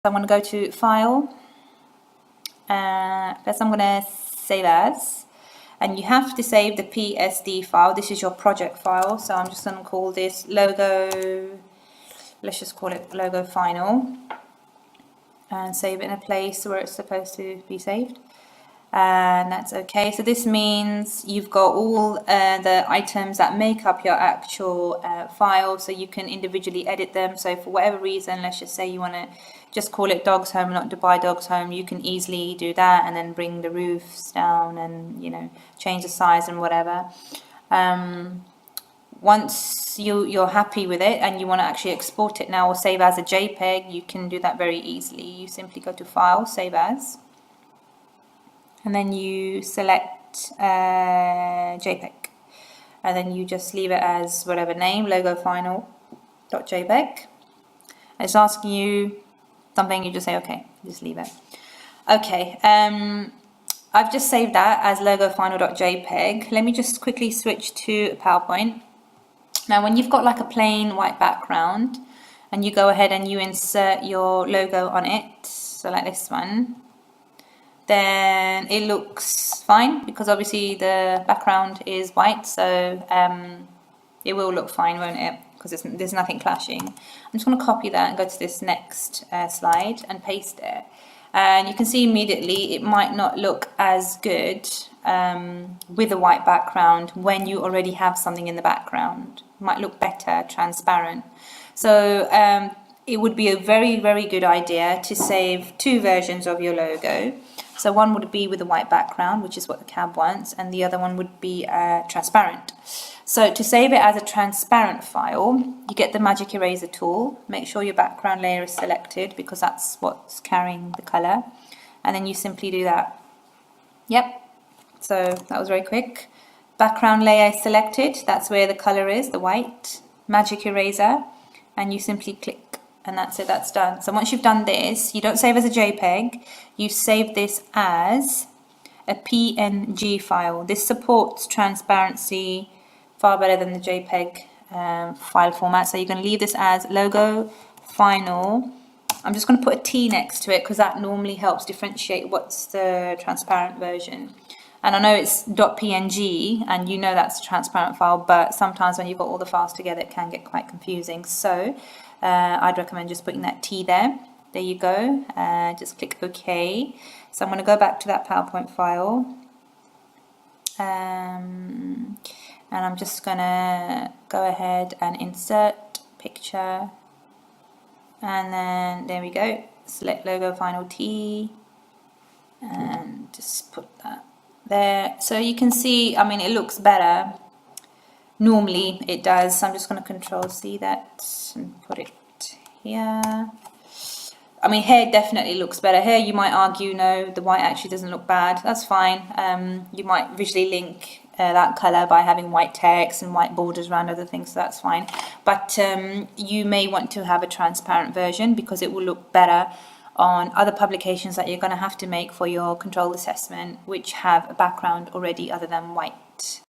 I'm going to go to File. First I'm going to save as, and you have to save the PSD file. This is your project file, so I'm just going to call this logo, let's just call it logo final, and save it in a place where it's supposed to be saved. And that's okay. So this means you've got all the items that make up your actual file, so you can individually edit them. So for whatever reason, let's just say you want to just call it Dogs Home, not Dubai Dogs Home, you can easily do that, and then bring the roofs down and, you know, change the size and whatever. Once you're happy with it and you want to actually export it now or save as a JPEG, you can do that very easily. You simply go to File, Save As, and then you select JPEG, and then you just leave it as whatever name, logo final.jpg. It's asking you something, you just say okay, just leave it. Okay, I've just saved that as logo final.jpg. Let me just quickly switch to PowerPoint. Now when you've got like a plain white background and you go ahead and you insert your logo on it, so like this one, then it looks fine because obviously the background is white, so it will look fine, won't it? Because there's nothing clashing. I'm just going to copy that and go to this next slide and paste it. And you can see immediately it might not look as good with a white background when you already have something in the background. It might look better, transparent. So it would be a very, very good idea to save two versions of your logo. So one would be with a white background, which is what the cab wants, and the other one would be transparent. So to save it as a transparent file, you get the magic eraser tool. Make sure your background layer is selected because that's what's carrying the color. And then you simply do that. Yep, so that was very quick. Background layer selected, that's where the color is, the white. Magic eraser, and you simply click, and that's it, that's done. So once you've done this, you don't save as a JPEG, you save this as a PNG file. This supports transparency far better than the JPEG file format. So you're going to leave this as logo final. I'm just going to put a T next to it because that normally helps differentiate what's the transparent version. And I know it's .png and you know that's a transparent file, but sometimes when you've got all the files together it can get quite confusing. So I'd recommend just putting that T there. There you go. Just click OK. So I'm going to go back to that PowerPoint file. And I'm just going to go ahead and insert picture. And then there we go. Select logo final T. And just put that there. So you can see, I mean, it looks better. Normally it does. So I'm just going to Control C that and put it here. I mean, here definitely looks better. Here you might argue, no, the white actually doesn't look bad. That's fine. You might visually link that color by having white text and white borders around other things, so that's fine. But you may want to have a transparent version because it will look better on other publications that you're going to have to make for your control assessment, which have a background already other than white.